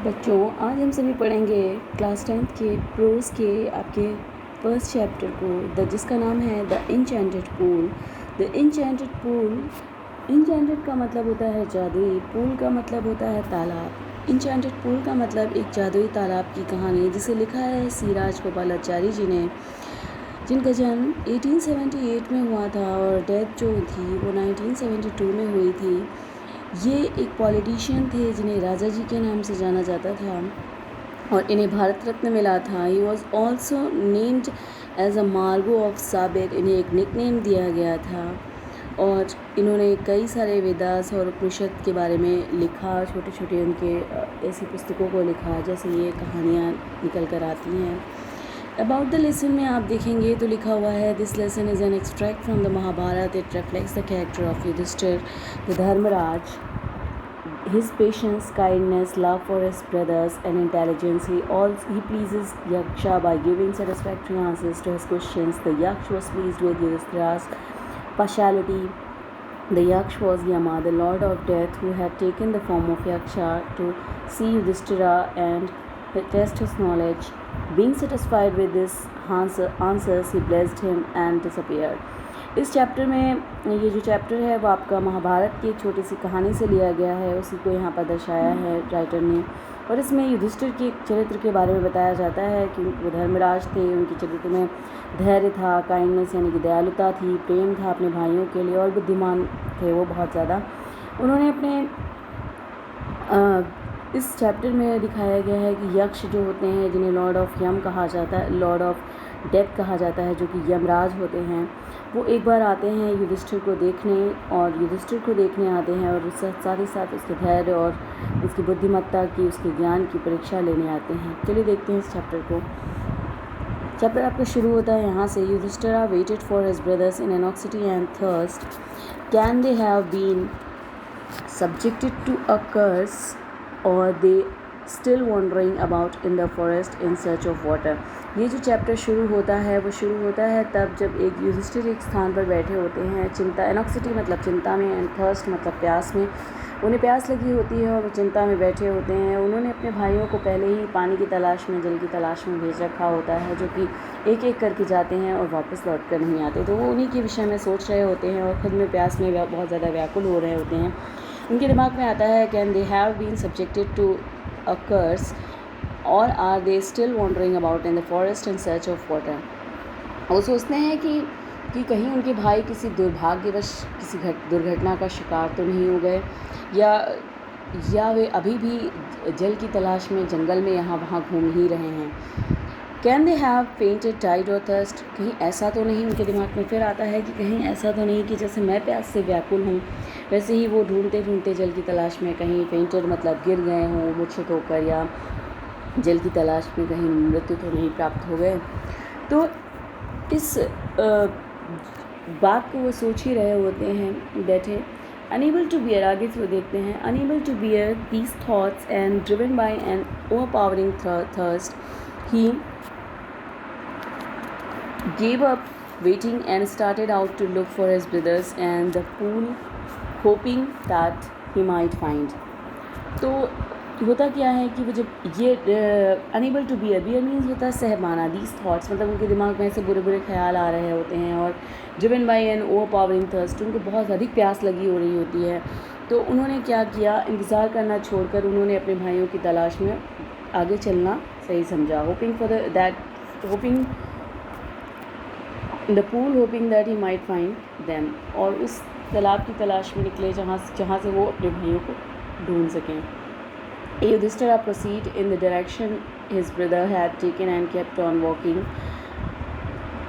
बच्चों, आज हम सभी पढ़ेंगे क्लास 10th के प्रोज के आपके फर्स्ट चैप्टर को जिसका नाम है the enchanted pool. The enchanted pool, enchanted का मतलब होता है जादुई, पूल का मतलब होता है तालाब। इंचेंटेड पूल का मतलब एक जादुई तालाब की कहानी जिसे लिखा है सी राजगोपालाचारी जी ने, जिनका जन्म 1878 में हुआ था और डेथ जो थी वो 1972 में हुई थी। ये एक पॉलिटिशियन थे जिन्हें राजा जी के नाम से जाना जाता था और इन्हें भारत रत्न मिला था। He was also named as a मार्गो ऑफ साबिर, इन्हें एक निकनेम दिया गया था और इन्होंने कई सारे वेदास और उपनिषद के बारे में लिखा, छोटे छोटे उनके ऐसी पुस्तकों को लिखा जैसे ये कहानियाँ निकल कर आती हैं। अबाउट द लेसन में आप देखेंगे तो लिखा हुआ है this lesson is an extract from the Mahabharata. It reflects the character of Yudhishthir the Dharmaraj, his patience, kindness, love for his brothers and intelligence. He pleases Yaksha by giving satisfactory answers to his questions. The Yaksh was pleased with Yudhishthira's partiality. The Yaksh was Yama, the lord of death, who had taken the form of Yaksha to see Yudhishthira and test his knowledge. Being satisfied with his answers, he blessed him and disappeared. इस chapter में, ये जो chapter है वो आपका महाभारत की एक छोटी सी कहानी से लिया गया है, उसी को यहाँ पर दर्शाया है राइटर ने। और इसमें युधिष्ठिर के चरित्र के बारे में बताया जाता है कि वो धर्मराज थे, उनके चरित्र में धैर्य था, काइंडनेस यानी कि दयालुता थी, प्रेम था अपने भाइयों के लिए और बुद्धिमान थे वो बहुत ज़्यादा। उन्होंने अपने इस चैप्टर में दिखाया गया है कि यक्ष जो होते हैं, जिन्हें लॉर्ड ऑफ यम कहा जाता है, लॉर्ड ऑफ डेथ कहा जाता है, जो कि यमराज होते हैं, वो एक बार आते हैं युधिष्ठिर को देखने और युधिष्ठिर को देखने आते हैं और साथ ही साथ उसके धैर्य और उसकी बुद्धिमत्ता की, उसके ज्ञान की परीक्षा लेने आते हैं। चलिए देखते हैं इस चैप्टर को। चैप्टर आपका शुरू होता है यहाँ से। Yudhishthira waited for his brothers in anxiety and thirst. Can they have been subjected to a curse or they still wandering about in the forest in search of water। ये जो चैप्टर शुरू होता है वो शुरू होता है तब जब एक युधिष्ठिर एक स्थान पर बैठे होते हैं, चिंता, एनॉक्सिटी मतलब चिंता में, एंड थर्स्ट मतलब प्यास में। उन्हें प्यास लगी होती है और वो चिंता में बैठे होते हैं। उन्होंने अपने भाइयों को पहले ही पानी की तलाश में, जल की तलाश में भेज रखा होता है, जो कि एक एक करके जाते हैं और वापस लौट कर नहीं आते। तो वो उन्हीं के विषय में सोच रहे होते हैं और खुद में प्यास में बहुत ज़्यादा व्याकुल हो रहे होते हैं। उनके दिमाग में आता है can they have been subjected to a curse or are they still wandering about in the forest in search of water. वो सोचते हैं कि कहीं उनके भाई किसी दुर्भाग्यवश किसी दुर्घटना का शिकार तो नहीं हो गए, या वे अभी भी जल की तलाश में जंगल में यहाँ वहाँ घूम ही रहे हैं। Can they have fainted, died और थर्स्ट, कहीं ऐसा तो नहीं, उनके दिमाग में फिर आता है कि कहीं ऐसा तो नहीं कि जैसे मैं प्यास से व्याकुल हूँ वैसे ही वो ढूंढते ढूंढते जल की तलाश में कहीं फेंटेड मतलब गिर गए हों मूर्छित होकर, या जल की तलाश में कहीं मृत्यु तो नहीं प्राप्त हो गए। तो इस बात को वो सोच ही रहे होते हैं बैठे। अनेबल टू बियर, आगे से देखते हैं, unable to bear these thoughts and driven by an overpowering thirst, he gave up waiting and started out to look for his brothers and the pool, hoping that he might find। तो होता क्या है कि वो जब ये enable to beer means होता है सहमाना, दीज थॉट्स मतलब उनके दिमाग में ऐसे बुरे बुरे ख्याल आ रहे होते हैं और driven by an overpowering thirst, उनको बहुत अधिक प्यास लगी हो रही होती है। तो उन्होंने क्या किया, इंतज़ार करना छोड़कर उन्होंने अपने भाइयों की तलाश में आगे चलना सही समझा। Hopping the pool, hoping that he might find them, और उस तालाब की तलाश में निकले जहाँ से वो अपने भाइयों को ढूंढ सकें। Yudhishthira proceed in the direction his brother had taken and kept on walking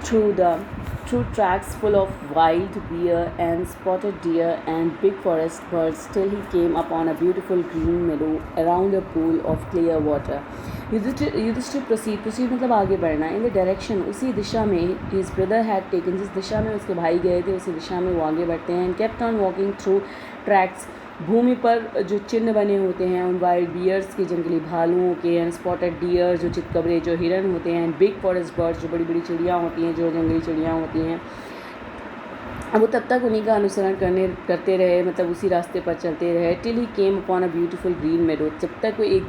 through tracks full of wild bear and spotted deer and big forest birds till he came upon a beautiful green meadow around a pool of clear water। Yudhishthir proceed मतलब आगे बढ़ना, in the direction उसी दिशा में his brother had taken, जिस दिशा में उसके भाई गए थे उसी दिशा में वो आगे बढ़ते हैं। and kept on walking through tracks, भूमि पर जो चिन्ह बने होते हैं उन वाइल्ड बियर्स के, जंगली भालुओं के, एंड स्पॉटेड डियर जो चितकबरे जो हिरन होते हैं, बिग फॉरेस्ट बर्ड्स जो बड़ी बड़ी चिड़ियाँ होती हैं, जो जंगली चिड़ियाँ होती हैं। वो तब तक उन्हीं का अनुसरण करते रहे, मतलब उसी रास्ते पर चलते रहे। Till he came upon a beautiful green meadow, जब तक वो एक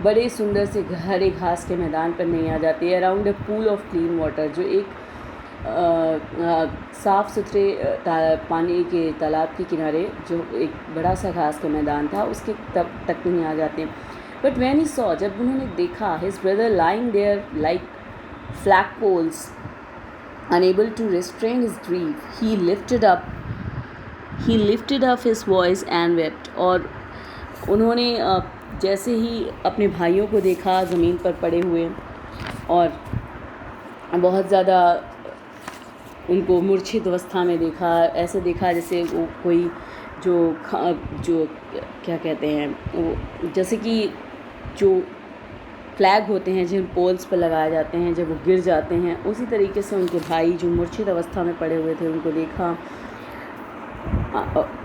बड़े सुंदर से हरे घास के मैदान पर नहीं आ जाते। Around a pool of clean water, जो एक साफ़ सुथरे पानी के तालाब के किनारे जो एक बड़ा सा घास का मैदान था, उसके तक नहीं आ जाते। बट व्हेन ही सॉ, जब उन्होंने देखा, his brother lying there like flagpoles unable to restrain his grief, he lifted up his voice and wept। और उन्होंने जैसे ही अपने भाइयों को देखा ज़मीन पर पड़े हुए और बहुत ज़्यादा उनको मूर्छित अवस्था में देखा, ऐसे देखा जैसे वो कोई जो क्या कहते हैं, वो जैसे कि जो फ्लैग होते हैं जिन पोल्स पर लगाए जाते हैं, जब वो गिर जाते हैं, उसी तरीके से उनके भाई जो मूर्छित अवस्था में पड़े हुए थे उनको देखा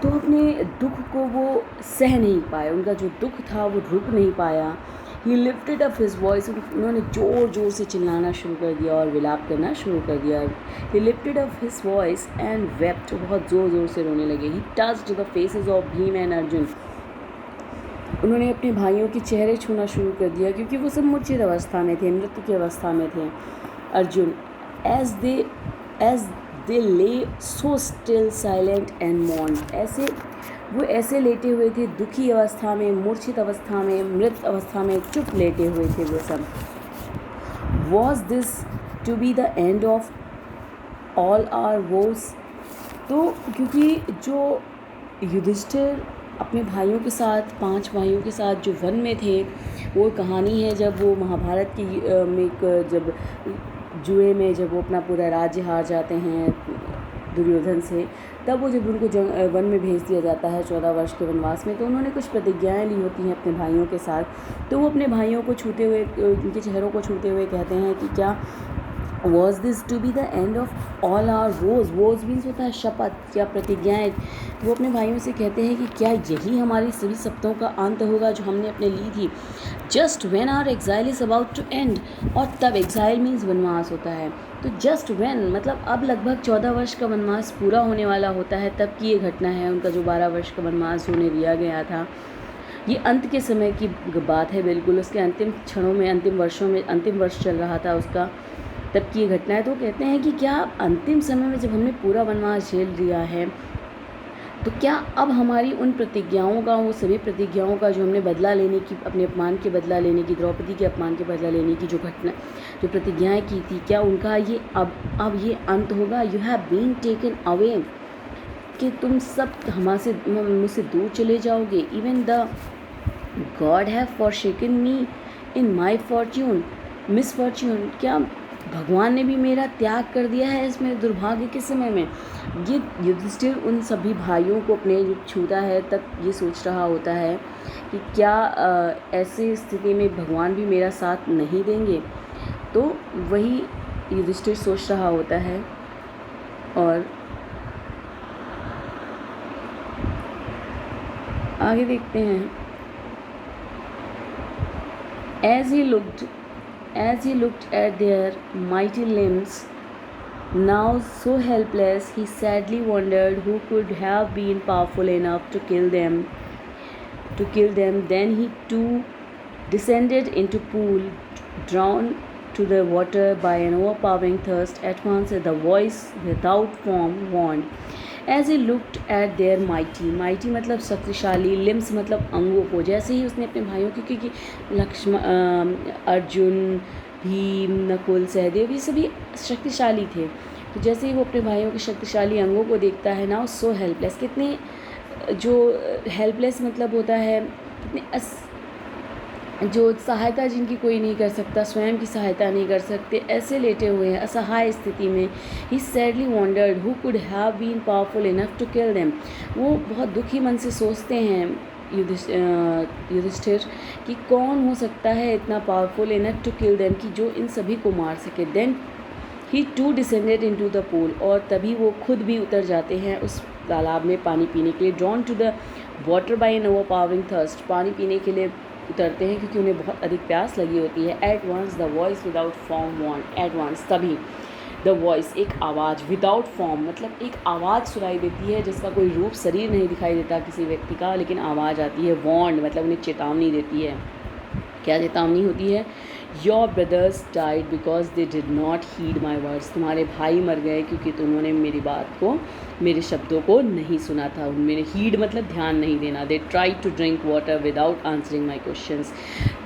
तो अपने दुख को वो सह नहीं पाए, उनका जो दुख था वो रुक नहीं पाया। ही लिफ्टेड अप हिज वॉइस, उन्होंने ज़ोर ज़ोर से चिल्लाना शुरू कर दिया और विलाप करना शुरू कर दिया। ही lifted up his voice and wept, बहुत ज़ोर ज़ोर से रोने लगे। ही touched the faces of Bhim and Arjun, उन्होंने अपने भाइयों के चेहरे छूना शुरू कर दिया क्योंकि वो सब मूर्छित अवस्था में थे, मृत्यु की अवस्था में थे। Arjun as they lay so still silent and mourn, ऐसे लेटे हुए थे, दुखी अवस्था में, मूर्छित अवस्था में, मृत अवस्था में, चुप लेटे हुए थे वो सब। Was this to be the end of all our woes, तो क्योंकि जो युधिष्ठिर अपने भाइयों के साथ, 5 भाइयों के साथ जो वन में थे, वो कहानी है जब वो महाभारत की में जब जुए में जब वो अपना पूरा राज्य हार जाते हैं दुर्योधन से, तब वो जब उनको वन में भेज दिया जाता है 14 वर्ष के वनवास में, तो उन्होंने कुछ प्रतिज्ञाएं ली होती हैं अपने भाइयों के साथ। तो वो अपने भाइयों को छूते हुए, उनके चेहरों को छूते हुए कहते हैं कि क्या was this to be the end of all our vows, vows means होता है शपथ या प्रतिज्ञाएं। वो अपने भाइयों से कहते हैं कि क्या यही हमारी सभी शपथों का अंत होगा जो हमने अपने ली थी। Just when our exile is about to end, और तब एग्जाइल मीन्स वनवास होता है, तो जस्ट व्हेन मतलब अब लगभग 14 वर्ष का वनवास पूरा होने वाला होता है, तब की ये घटना है। उनका जो 12 वर्ष का वनवास उन्हें दिया गया था, ये अंत के समय की बात है, बिल्कुल उसके अंतिम क्षणों में, अंतिम वर्षों में, अंतिम वर्ष चल रहा था उसका, तब की ये घटना है। तो कहते हैं कि क्या अंतिम समय में जब हमने पूरा वनवास झेल लिया है, तो क्या अब हमारी उन प्रतिज्ञाओं का, वो सभी प्रतिज्ञाओं का जो हमने बदला लेने की, अपने अपमान के बदला लेने की, द्रौपदी के अपमान के बदला लेने की जो प्रतिज्ञाएं की थी, क्या उनका ये अब ये अंत होगा। You have been taken away, कि तुम सब मुझसे दूर चले जाओगे। Even the god have forsaken me in my fortune misfortune, क्या भगवान ने भी मेरा त्याग कर दिया है इसमें दुर्भाग्य के समय में। ये युधिष्ठिर उन सभी भाइयों को अपने जो छूता है तब ये सोच रहा होता है कि क्या ऐसी स्थिति में भगवान भी मेरा साथ नहीं देंगे। तो वही युधिष्ठिर सोच रहा होता है। और आगे देखते हैं। As he looked at their mighty limbs, now so helpless, he sadly wondered who could have been powerful enough to kill them. Then he too descended into pool, drawn to the water by an overpowering thirst. At once the voice without form warned. As he looked at their mighty मतलब शक्तिशाली, limbs मतलब अंगों को, जैसे ही उसने अपने भाइयों की, क्योंकि अर्जुन, भीम, नकुल, सहदेव ये सभी शक्तिशाली थे, तो जैसे ही वो अपने भाइयों के शक्तिशाली अंगों को देखता है ना, सो हेल्पलेस, कितने जो हेल्पलेस मतलब होता है, कितने जो सहायता जिनकी कोई नहीं कर सकता, स्वयं की सहायता नहीं कर सकते, ऐसे लेटे हुए हैं असहाय स्थिति में। He sadly wondered who could have been powerful enough to kill them, वो बहुत दुखी मन से सोचते हैं युधिष्ठिर कि कौन हो सकता है इतना powerful enough to kill them, कि जो इन सभी को मार सके। Then he too descended into the pool, और तभी वो खुद भी उतर जाते हैं उस तालाब में पानी पीने के लिए। Drawn to the water by an overpowering thirst, पानी पीने के लिए उतरते हैं क्योंकि उन्हें बहुत अधिक प्यास लगी होती है। At once the voice without form warned, at once तभी, द वॉइस एक आवाज़, विदाउट फॉर्म मतलब एक आवाज़ सुनाई देती है जिसका कोई रूप शरीर नहीं दिखाई देता किसी व्यक्ति का, लेकिन आवाज़ आती है। वॉन्ड मतलब उन्हें चेतावनी देती है। क्या चेतावनी होती है? Your brothers died because they did not heed my words, तुम्हारे भाई मर गए क्योंकि तुमने मेरी बात को, मेरे शब्दों को नहीं सुना था। उनमें हीड मतलब ध्यान नहीं देना। They try to drink water without answering my questions,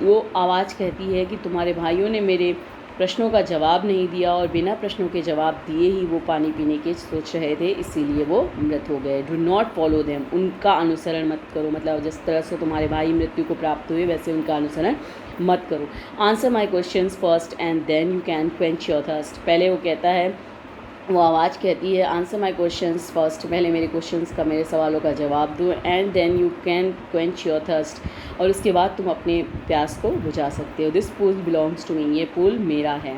वो आवाज़ कहती है कि तुम्हारे भाइयों ने मेरे प्रश्नों का जवाब नहीं दिया और बिना प्रश्नों के जवाब दिए ही वो पानी पीने के सोच रहे थे, इसीलिए वो मृत हो गए। डू नॉट फॉलो देम, उनका अनुसरण मत करो, मतलब जिस तरह से तुम्हारे भाई मृत्यु को प्राप्त हुए वैसे उनका अनुसरण मत करो। Answer my questions first and then you can quench your thirst, पहले वो कहता है, वो आवाज़ कहती है आंसर माई क्वेश्चंस फर्स्ट, पहले मेरे क्वेश्चंस का, मेरे सवालों का जवाब दो, and then you can quench your thirst, और उसके बाद तुम अपने प्यास को बुझा सकते हो। This pool belongs to me, ये पूल मेरा है।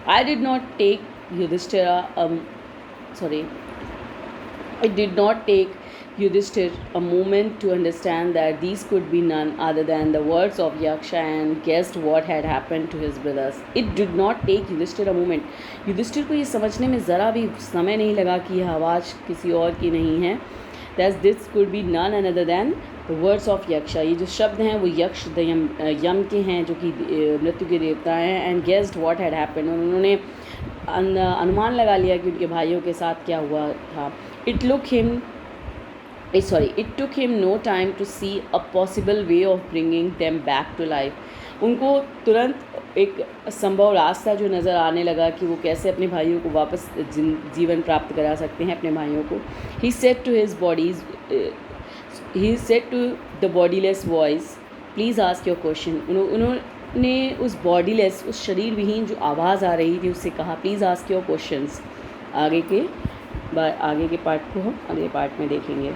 I did not take Yudhishthira sorry it did not take Yudhishthir a moment to understand that these could be none other than the words of Yaksha, and guessed what had happened to his brothers. It did not take Yudhishthir a moment. Yudhishthir को ये समझने में ज़रा भी समय नहीं लगा कि यह आवाज़ किसी और की नहीं है। That this could be none other than the words of Yaksha. ये जो शब्द हैं वो यक्ष यम के हैं, जो कि मृत्यु के देवता हैं। And guessed what had happened, और उन्होंने अनुमान लगा लिया कि उनके भाइयों के साथ क्या हुआ था। It took him no time to see a possible way of bringing them back to life. उनको तुरंत एक संभव रास्ता जो नज़र आने लगा कि वो कैसे अपने भाइयों को वापस जीवन प्राप्त करा सकते हैं, अपने भाइयों को। He said to the bodiless voice, please ask your question. उन्होंने उस बॉडीलेस, उस शरीर विहीन जो आवाज़ आ रही थी उससे कहा, प्लीज़ आस्क योर क्वेश्चंस। आगे के पार्ट को हम अगले पार्ट में देखेंगे।